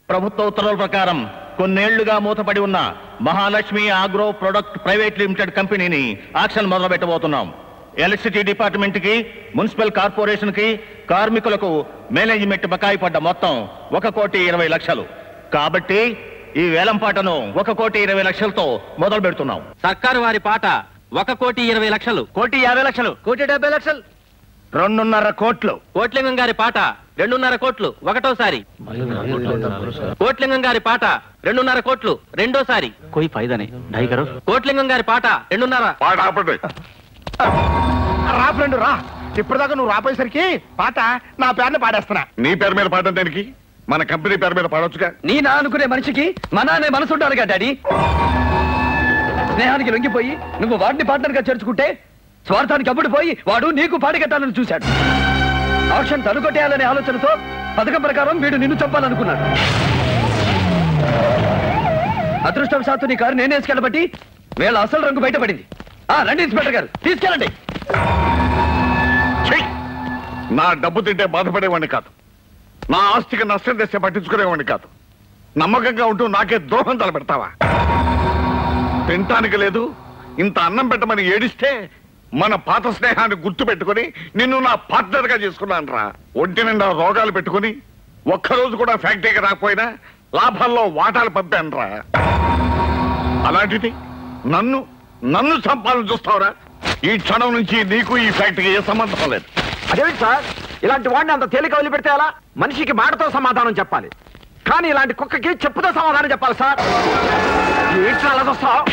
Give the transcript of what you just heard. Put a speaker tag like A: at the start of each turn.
A: ప్రభుత్వ ఉత్తర్వుల ప్రకారం కొన్నేళ్లుగా మూతపడి ఉన్న Mahalakshmi agro product private limited కంపెనీని ఆక్షన్ మొదలుపెట్టబోతున్నాం. ఎలక్ట్రిసిటీ డిపార్ట్మెంట్ కి, మున్సిపల్ కార్పొరేషన్ కి, కార్మికులకు మేనేజ్మెంట్ బకాయి పడ్డ మొత్తం 1,20,00,000. కాబట్టి ఈ వేలంపాటను 1,20,00,000తో మొదలు పెడుతున్నాం.
B: సర్కారు వారి పాట 1,20,00,000.
A: 1,50,00,000.
C: 1,70,00,000.
A: 2.5 కోట్లు.
B: కోట్లింగం గారి పాట 2.5 కోట్లు ఒకటోసారి. కోట్లింగం గారి పాట 2.5 కోట్లు రెండోసారి.
C: कोई फायदा नहीं ढाई करो.
B: కోట్లింగం గారి పాట 2.5.
D: రా ఫ్రెండ్ రా. ఇప్పటిదాకా నువ్వు రాపోయేసరికి పాట నా పేరుని పాడేస్తున్నా.
E: నీ పేరు మీద పాడడం దానికి మన కంపెనీ పేరు మీద పాడొచ్చుగా.
C: నీ నా అనుకునే మనిషికి మన అనే మనసు ఉండాలిగా డాడీ. స్నేహానికి లొంగిపోయి నువ్వు వాడిని పార్ట్నర్ గా చేర్చుకుంటే స్వార్థానికి అప్పుడు పోయి వాడు నీకు పాడిగట్టాలని చూశాడు. ఆక్షన్ తనుకొట్టేయాలనే ఆలోచనతో పథకం ప్రకారం వీడు నిన్ను చంపాలనుకున్నాడు. అదృష్టవశాత్తు నీ కారు నేనే వేసుకెళ్ళబట్టి వీళ్ళ అసలు రంగు బయటపడింది. రండి ఇన్స్పెక్టర్ గారు, తీసుకెళ్ళండి.
E: నా డబ్బు తింటే బాధపడేవాడిని కాదు, నా ఆస్తికి నష్టం తెస్తే పట్టించుకునేవాడిని కాదు. నమ్మకంగా ఉంటూ నాకే ద్రోహం తలపెడతావా? తినటానికి లేదు, ఇంత అన్నం పెట్టమని ఏడిస్తే మన పాత స్నేహాన్ని గుర్తు పెట్టుకుని నిన్ను నా పార్ట్నర్ గా చేసుకున్నాను రా. ఒంటి నిండా రోగాలు పెట్టుకుని ఒక్కరోజు కూడా ఫ్యాక్టరీకి రాకపోయినా లాభాల్లో వాటాలు పంపాను రా. అలాంటిది నన్ను చంపాలని చూస్తావురా? ఈ క్షణం నుంచి నీకు ఈ ఫ్యాక్టరీకి ఏ సంబంధం లేదు.
D: అదేంటి సార్, ఇలాంటి వాడిని అంత తేలిక వదిలిపెడితే ఎలా? మనిషికి మాటతో సమాధానం చెప్పాలి, కానీ ఇలాంటి కుక్కకి చెప్పుతో సమాధానం చెప్పాలి సార్. ఏంటి అలా చూస్తావు?